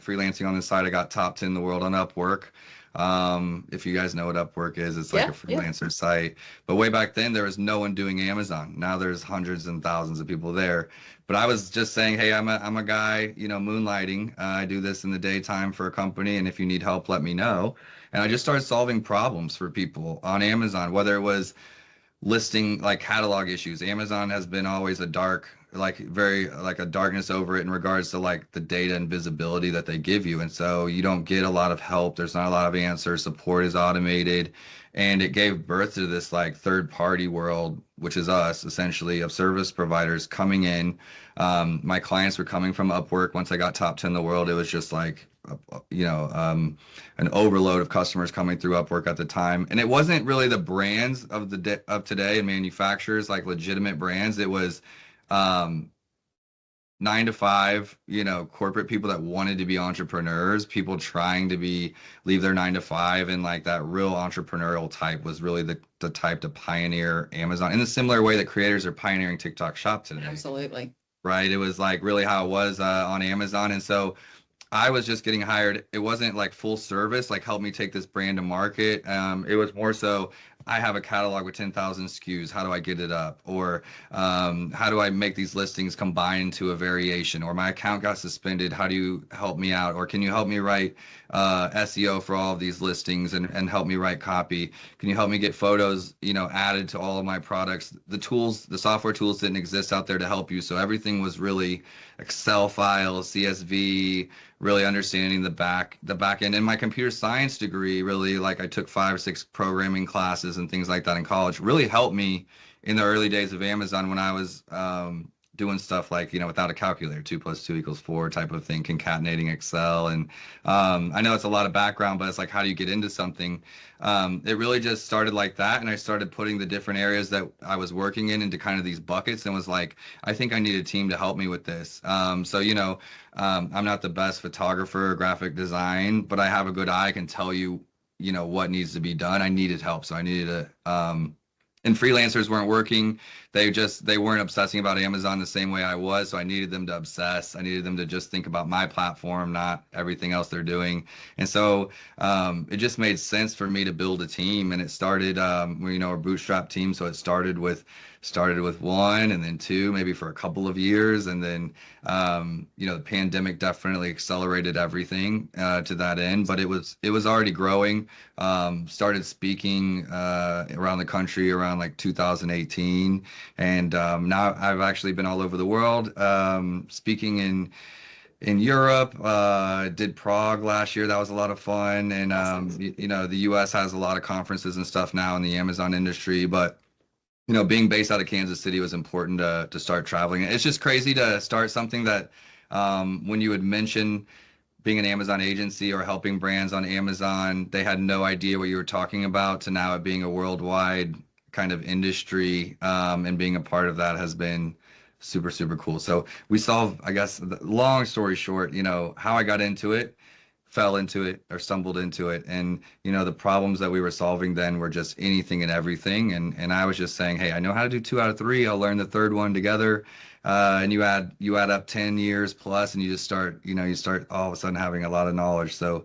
freelancing on the side. I got top 10 in the world on Upwork. If you guys know what Upwork is, it's like a Yeah, yeah. freelancer site. But way back then, there was no one doing Amazon. Now there's hundreds and thousands of people there. But I was just saying, hey, I'm a guy, moonlighting. I do this in the daytime for a company, and if you need help, let me know. And I just started solving problems for people on Amazon, whether it was listing like catalog issues. Amazon has been always a dark, like very like a darkness over it in regards to like the data and visibility that they give you. And so you don't get a lot of help. There's not a lot of answers. Support is automated. And it gave birth to this like third party world, which is us essentially, of service providers coming in. My clients were coming from Upwork. Once I got top 10 in the world, it was just like, an overload of customers coming through Upwork at the time. And it wasn't really the brands of of today and manufacturers, like legitimate brands. It was 9 to 5, corporate people that wanted to be entrepreneurs, people trying to leave their 9 to 5, and like that real entrepreneurial type was really the type to pioneer Amazon in a similar way that creators are pioneering TikTok Shop today. Absolutely. Right? It was like really how it was on Amazon. And so I was just getting hired. It wasn't like full service, like help me take this brand to market. It was more so, I have a catalog with 10,000 SKUs. How do I get it up? Or how do I make these listings combine into a variation? Or my account got suspended. How do you help me out? Or can you help me write SEO for all of these listings and help me write copy? Can you help me get photos, added to all of my products? The tools, the software tools didn't exist out there to help you. So everything was really Excel files, CSV, really understanding the back end. And my computer science degree, really, like I took 5 or 6 programming classes and things like that in college, really helped me in the early days of Amazon when I was doing stuff like, without a calculator, 2 + 2 = 4 type of thing, concatenating Excel. And I know it's a lot of background, but it's like, how do you get into something? It really just started like that. And I started putting the different areas that I was working in into kind of these buckets, and was like, I think I need a team to help me with this. I'm not the best photographer or graphic design, but I have a good eye. I can tell you, what needs to be done. I needed help. So I needed and freelancers weren't working. They weren't obsessing about Amazon the same way I was. So I needed them to obsess. I needed them to just think about my platform, not everything else they're doing. And so it just made sense for me to build a team. And it started, a bootstrap team. So it started with 1 and then 2, maybe for a couple of years. And then, the pandemic definitely accelerated everything to that end, but it was already growing. Started speaking around the country around like 2018. And now I've actually been all over the world, speaking in Europe. Did Prague last year. That was a lot of fun. And, the US has a lot of conferences and stuff now in the Amazon industry, but being based out of Kansas City was important to start traveling. It's just crazy to start something that when you would mention being an Amazon agency or helping brands on Amazon, they had no idea what you were talking about, to now it being a worldwide kind of industry, and being a part of that has been super, super cool. So we solve, I guess, long story short, how I got into it, fell into it or stumbled into it. And, the problems that we were solving then were just anything and everything. And I was just saying, hey, I know how to do 2 out of 3. I'll learn the third one together. And you add up 10 years plus, and you just start, you start all of a sudden having a lot of knowledge. So